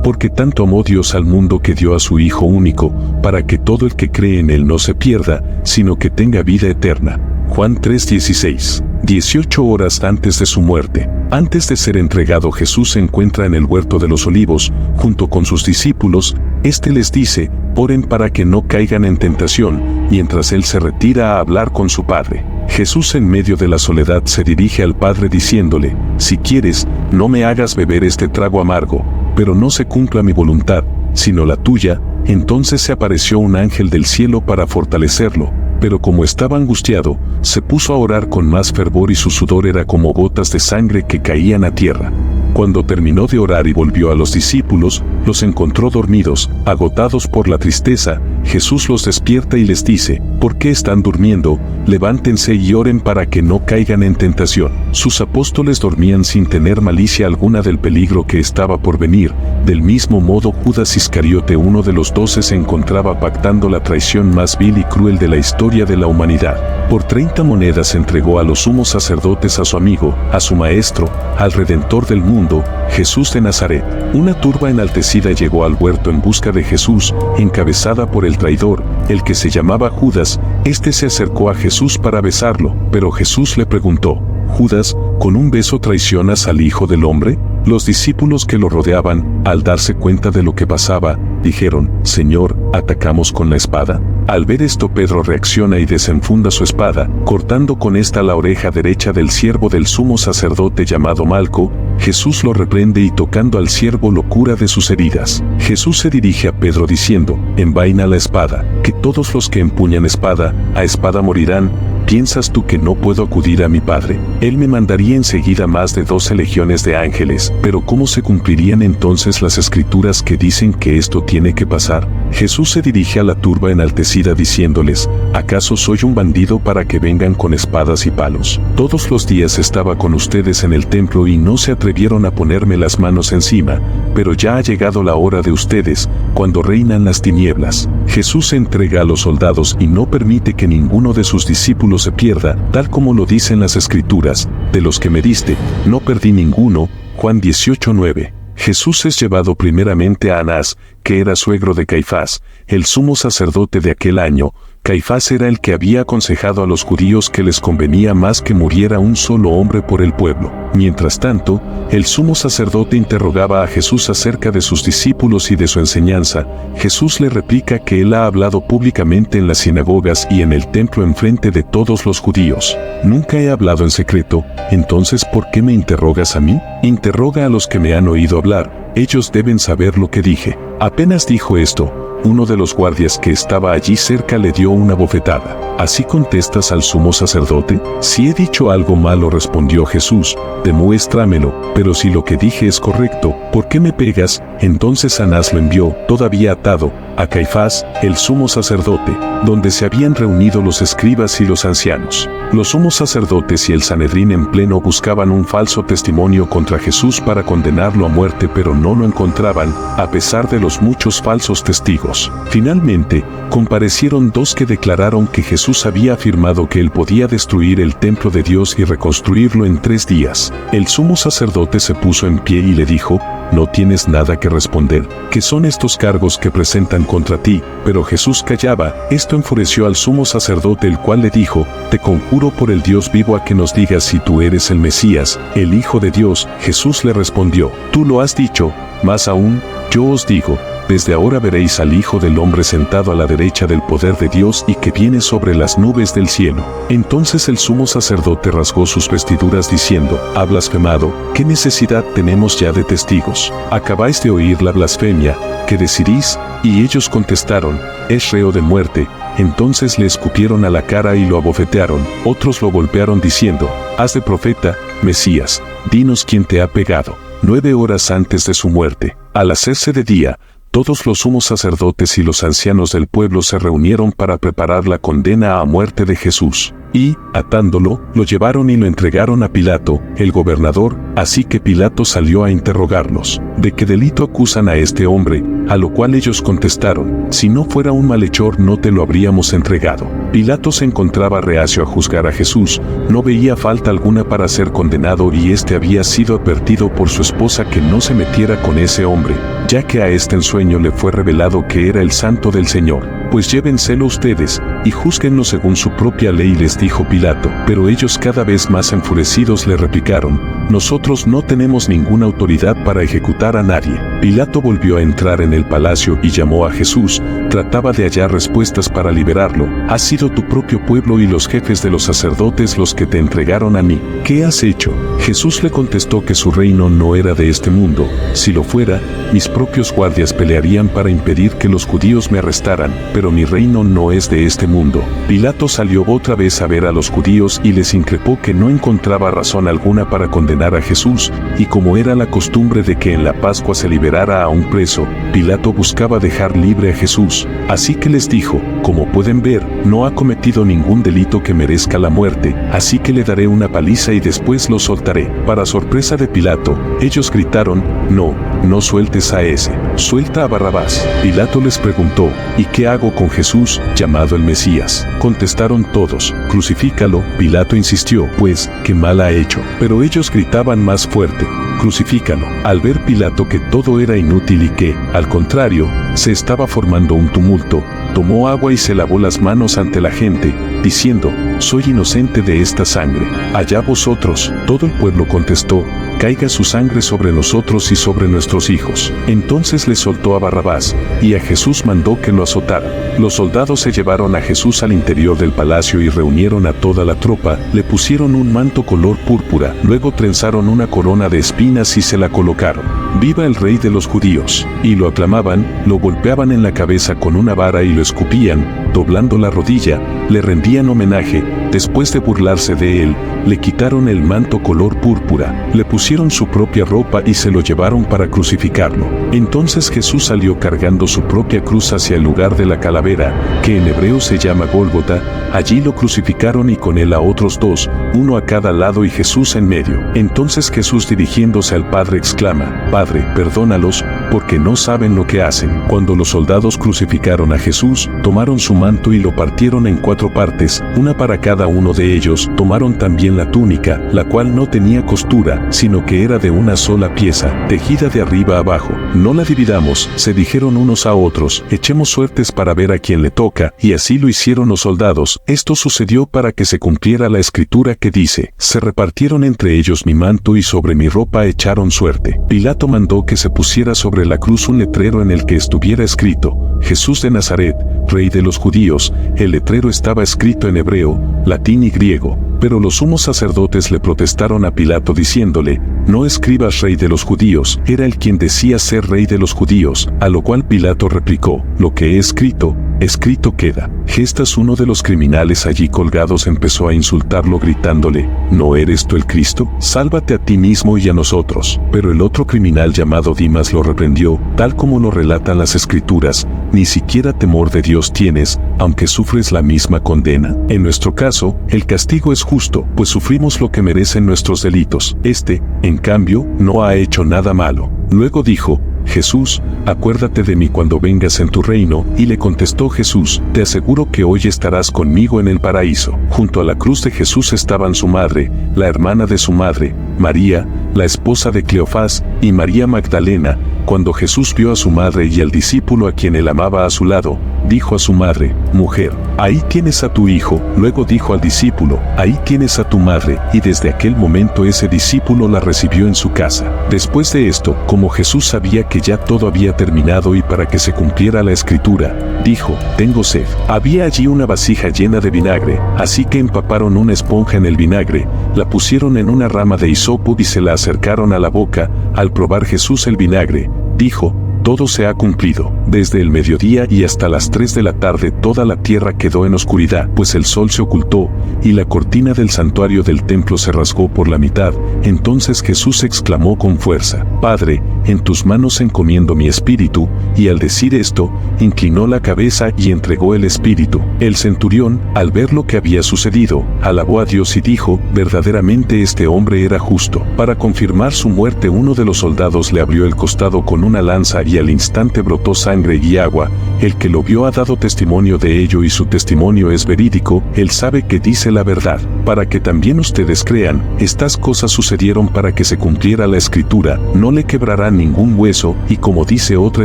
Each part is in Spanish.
Porque tanto amó Dios al mundo que dio a su Hijo único, para que todo el que cree en Él no se pierda, sino que tenga vida eterna. Juan 3:16. 18 horas antes de su muerte, antes de ser entregado, Jesús se encuentra en el huerto de los Olivos, junto con sus discípulos. Este les dice: oren para que no caigan en tentación, mientras Él se retira a hablar con su Padre. Jesús, en medio de la soledad, se dirige al Padre diciéndole: si quieres, no me hagas beber este trago amargo, pero no se cumpla mi voluntad, sino la tuya. Entonces se apareció un ángel del cielo para fortalecerlo, pero como estaba angustiado, se puso a orar con más fervor y su sudor era como gotas de sangre que caían a tierra. Cuando terminó de orar y volvió a los discípulos, los encontró dormidos, agotados por la tristeza. Jesús los despierta y les dice: ¿por qué están durmiendo? Levántense y oren para que no caigan en tentación. Sus apóstoles dormían sin tener malicia alguna del peligro que estaba por venir. Del mismo modo, Judas Iscariote, uno de los 12, se encontraba pactando la traición más vil y cruel de la historia de la humanidad. Por 30 monedas entregó a los sumos sacerdotes a su amigo, a su maestro, al Redentor del mundo, Jesús de Nazaret. Una turba enaltecida llegó al huerto en busca de Jesús, encabezada por el traidor, el que se llamaba Judas. Este se acercó a Jesús para besarlo, pero Jesús le preguntó: Judas, ¿con un beso traicionas al Hijo del Hombre? Los discípulos que lo rodeaban, al darse cuenta de lo que pasaba, dijeron: Señor, ¿atacamos con la espada? Al ver esto, Pedro reacciona y desenfunda su espada, cortando con esta la oreja derecha del siervo del sumo sacerdote llamado Malco. Jesús lo reprende y, tocando al siervo, lo cura de sus heridas. Jesús se dirige a Pedro diciendo: envaina la espada, que todos los que empuñan espada, a espada morirán. ¿Piensas tú que no puedo acudir a mi Padre? Él me mandaría enseguida más de 12 legiones de ángeles. Pero ¿cómo se cumplirían entonces las escrituras que dicen que esto tiene que pasar? Jesús se dirige a la turba enaltecida diciéndoles: ¿acaso soy un bandido para que vengan con espadas y palos? Todos los días estaba con ustedes en el templo y no se atrevieron a ponerme las manos encima, pero ya ha llegado la hora de ustedes, cuando reinan las tinieblas. Jesús se entrega a los soldados y no permite que ninguno de sus discípulos se pierda, tal como lo dicen las escrituras: de los que me diste, no perdí ninguno. Juan 18:9. Jesús es llevado primeramente a Anás, que era suegro de Caifás, el sumo sacerdote de aquel año. Caifás era el que había aconsejado a los judíos que les convenía más que muriera un solo hombre por el pueblo. Mientras tanto, el sumo sacerdote interrogaba a Jesús acerca de sus discípulos y de su enseñanza. Jesús le replica que él ha hablado públicamente en las sinagogas y en el templo enfrente de todos los judíos. Nunca he hablado en secreto. Entonces, ¿por qué me interrogas a mí? Interroga a los que me han oído hablar. Ellos deben saber lo que dije. Apenas dijo esto, uno de los guardias que estaba allí cerca le dio una bofetada. ¿Así contestas al sumo sacerdote? Si he dicho algo malo, respondió Jesús, demuéstramelo. Pero si lo que dije es correcto, ¿por qué me pegas? Entonces Anás lo envió, todavía atado, a Caifás, el sumo sacerdote, donde se habían reunido los escribas y los ancianos. Los sumos sacerdotes y el Sanedrín en pleno buscaban un falso testimonio contra Jesús para condenarlo a muerte, pero no lo encontraban, a pesar de los muchos falsos testigos. Finalmente, comparecieron 2 que declararon que Jesús había afirmado que él podía destruir el templo de Dios y reconstruirlo en 3 días. El sumo sacerdote se puso en pie y le dijo: ¿no tienes nada que responder? ¿Qué son estos cargos que presentan contra ti? Pero Jesús callaba. Esto enfureció al sumo sacerdote, el cual le dijo: te conjuro por el Dios vivo a que nos digas si tú eres el Mesías, el Hijo de Dios. Jesús le respondió: tú lo has dicho. Más aún, yo os digo, desde ahora veréis al Hijo del Hombre sentado a la derecha del poder de Dios y que viene sobre las nubes del cielo. Entonces el sumo sacerdote rasgó sus vestiduras diciendo: ha blasfemado. ¿Qué necesidad tenemos ya de testigos? Acabáis de oír la blasfemia. ¿Qué decidís? Y ellos contestaron: es reo de muerte. Entonces le escupieron a la cara y lo abofetearon. Otros lo golpearon diciendo: haz de profeta, Mesías, dinos quién te ha pegado. 9 horas antes de su muerte, al hacerse de día, todos los sumos sacerdotes y los ancianos del pueblo se reunieron para preparar la condena a muerte de Jesús. Y, atándolo, lo llevaron y lo entregaron a Pilato, el gobernador. Así que Pilato salió a interrogarlos. ¿De qué delito acusan a este hombre? A lo cual ellos contestaron: si no fuera un malhechor no te lo habríamos entregado. Pilato se encontraba reacio a juzgar a Jesús, no veía falta alguna para ser condenado y este había sido advertido por su esposa que no se metiera con ese hombre, ya que a este en sueño le fue revelado que era el Santo del Señor. Pues llévenselo ustedes, y júzguenlo según su propia ley, les dijo Pilato. Pero ellos cada vez más enfurecidos le replicaron: nosotros no tenemos ninguna autoridad para ejecutar a nadie. Pilato volvió a entrar en el palacio y llamó a Jesús, trataba de hallar respuestas para liberarlo. ¿Ha sido tu propio pueblo y los jefes de los sacerdotes los que te entregaron a mí? ¿Qué has hecho? Jesús le contestó que su reino no era de este mundo. Si lo fuera, mis propios guardias pelearían para impedir que los judíos me arrestaran, pero mi reino no es de este mundo. Pilato salió otra vez a ver a los judíos y les increpó que no encontraba razón alguna para condenar a Jesús, y como era la costumbre de que en la Pascua se liberara a un preso, Pilato buscaba dejar libre a Jesús. Así que les dijo: como pueden ver, no ha cometido ningún delito que merezca la muerte, así que le daré una paliza y después lo soltaré. Para sorpresa de Pilato, ellos gritaron: no sueltes a ese, suelta a Barrabás. Pilato les preguntó: ¿y qué hago con Jesús, llamado el Mesías? Contestaron todos: crucifícalo. Pilato insistió: pues, ¿qué mal ha hecho? Pero ellos gritaban más fuerte: crucifícalo. Al ver Pilato que todo era inútil y que, al contrario, se estaba formando un tumulto, tomó agua y se lavó las manos ante la gente, diciendo: soy inocente de esta sangre. Allá vosotros. Todo el pueblo contestó: caiga su sangre sobre nosotros y sobre nuestros hijos. Entonces le soltó a Barrabás, y a Jesús mandó que lo azotaran. Los soldados se llevaron a Jesús al interior del palacio y reunieron a toda la tropa, le pusieron un manto color púrpura, luego trenzaron una corona de espinas y se la colocaron. ¡Viva el Rey de los Judíos! Y lo aclamaban, lo golpeaban en la cabeza con una vara y lo escupían, doblando la rodilla, le rendían homenaje. Después de burlarse de él, le quitaron el manto color púrpura, le pusieron su propia ropa y se lo llevaron para crucificarlo. Entonces Jesús salió cargando su propia cruz hacia el lugar de la calavera, que en hebreo se llama Gólgota. Allí lo crucificaron y con él a otros dos, uno a cada lado y Jesús en medio. Entonces Jesús, dirigiéndose al Padre, exclama: Padre, perdónalos, porque no saben lo que hacen. Cuando los soldados crucificaron a Jesús, tomaron su manto y lo partieron en 4 partes, una para cada uno de ellos. Tomaron también la túnica, la cual no tenía costura, sino que era de una sola pieza, tejida de arriba a abajo. No la dividamos, se dijeron unos a otros, echemos suertes para ver a quién le toca, y así lo hicieron los soldados. Esto sucedió para que se cumpliera la escritura que dice: se repartieron entre ellos mi manto y sobre mi ropa echaron suerte. Pilato mandó que se pusiera sobre la cruz un letrero en el que estuviera escrito: Jesús de Nazaret, Rey de los Judíos. El letrero estaba escrito en hebreo, latín y griego, pero los sumos sacerdotes le protestaron a Pilato diciéndole: no escribas Rey de los Judíos. Era él quien decía ser Rey de los Judíos, a lo cual Pilato replicó: lo que he escrito, escrito queda. Gestas, uno de los criminales allí colgados, empezó a insultarlo gritándole: ¿no eres tú el Cristo? Sálvate a ti mismo y a nosotros. Pero el otro criminal llamado Dimas lo reprendió: tal como lo relatan las Escrituras, ni siquiera temor de Dios tienes, aunque sufres la misma condena. En nuestro caso, el castigo es justo, pues sufrimos lo que merecen nuestros delitos. Este, en cambio, no ha hecho nada malo. Luego dijo: Jesús, acuérdate de mí cuando vengas en tu reino. Y le contestó Jesús: te aseguro que hoy estarás conmigo en el paraíso. Junto a la cruz de Jesús estaban su madre, la hermana de su madre, María, la esposa de Cleofás, y María Magdalena. Cuando Jesús vio a su madre y al discípulo a quien él amaba a su lado, dijo a su madre: mujer, ahí tienes a tu hijo. Luego dijo al discípulo: ahí tienes a tu madre. Y desde aquel momento ese discípulo la recibió en su casa. Después de esto, como Jesús sabía que ya todo había terminado y para que se cumpliera la escritura, dijo: tengo sed. Había allí una vasija llena de vinagre, así que empaparon una esponja en el vinagre, la pusieron en una rama de hisopo y se la acercaron a la boca. Al probar Jesús el vinagre, dijo: todo se ha cumplido. Desde el mediodía y hasta las 3 de la tarde toda la tierra quedó en oscuridad, pues el sol se ocultó, y la cortina del santuario del templo se rasgó por la mitad. Entonces Jesús exclamó con fuerza: Padre, en tus manos encomiendo mi espíritu, y al decir esto, inclinó la cabeza y entregó el espíritu. El centurión, al ver lo que había sucedido, alabó a Dios y dijo: verdaderamente este hombre era justo. Para confirmar su muerte, uno de los soldados le abrió el costado con una lanza y al instante brotó sangre y agua. El que lo vio ha dado testimonio de ello y su testimonio es verídico. Él sabe que dice la verdad. Para que también ustedes crean, estas cosas sucedieron para que se cumpliera la escritura: no le quebrarán ningún hueso, y como dice otra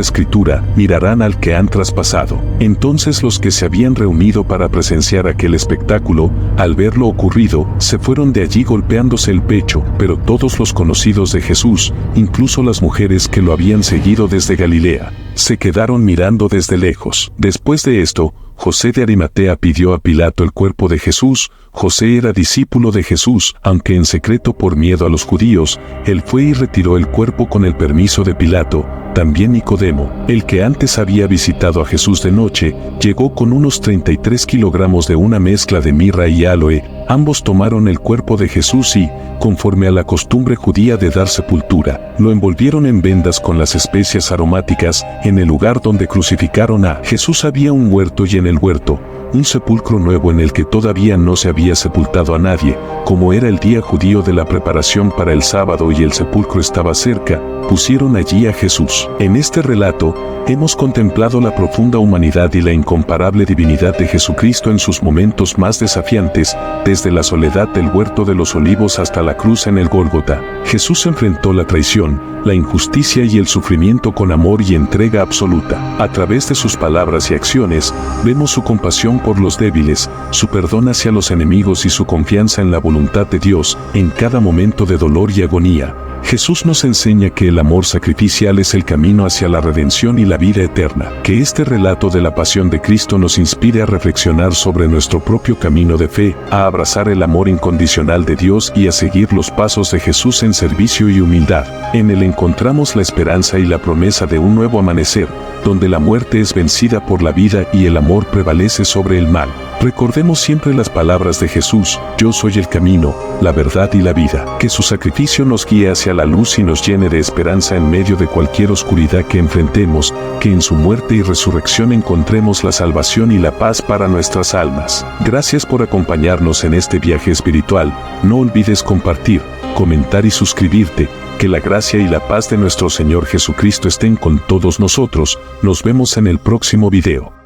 escritura, mirarán al que han traspasado. Entonces los que se habían reunido para presenciar aquel espectáculo, al ver lo ocurrido, se fueron de allí golpeándose el pecho. Pero todos los conocidos de Jesús, incluso las mujeres que lo habían seguido desde Galilea, se quedaron mirando desde lejos. Después de esto, José de Arimatea pidió a Pilato el cuerpo de Jesús. José era discípulo de Jesús, aunque en secreto por miedo a los judíos. Él fue y retiró el cuerpo con el permiso de Pilato. También Nicodemo, el que antes había visitado a Jesús de noche, llegó con unos 33 kilogramos de una mezcla de mirra y áloe. Ambos tomaron el cuerpo de Jesús y, conforme a la costumbre judía de dar sepultura, lo envolvieron en vendas con las especias aromáticas. En el lugar donde crucificaron a Jesús había un huerto, y en el huerto, un sepulcro nuevo en el que todavía no se había sepultado a nadie. Como era el día judío de la preparación para el sábado y el sepulcro estaba cerca, pusieron allí a Jesús. En este relato, hemos contemplado la profunda humanidad y la incomparable divinidad de Jesucristo en sus momentos más desafiantes, desde la soledad del huerto de los olivos hasta la cruz en el Gólgota. Jesús enfrentó la traición, la injusticia y el sufrimiento con amor y entrega absoluta. A través de sus palabras y acciones, vemos su compasión por los débiles, su perdón hacia los enemigos y su confianza en la voluntad de Dios en cada momento de dolor y agonía. Jesús nos enseña que el amor sacrificial es el camino hacia la redención y la vida eterna. Que este relato de la pasión de Cristo nos inspire a reflexionar sobre nuestro propio camino de fe, a abrazar el amor incondicional de Dios y a seguir los pasos de Jesús en servicio y humildad. En él encontramos la esperanza y la promesa de un nuevo amanecer, donde la muerte es vencida por la vida y el amor prevalece sobre el mal. Recordemos siempre las palabras de Jesús: yo soy el camino, la verdad y la vida. Que su sacrificio nos guíe hacia la luz y nos llene de esperanza en medio de cualquier oscuridad que enfrentemos. Que en su muerte y resurrección encontremos la salvación y la paz para nuestras almas. Gracias por acompañarnos en este viaje espiritual. No olvides compartir, comentar y suscribirte. Que la gracia y la paz de nuestro Señor Jesucristo estén con todos nosotros. Nos vemos en el próximo video.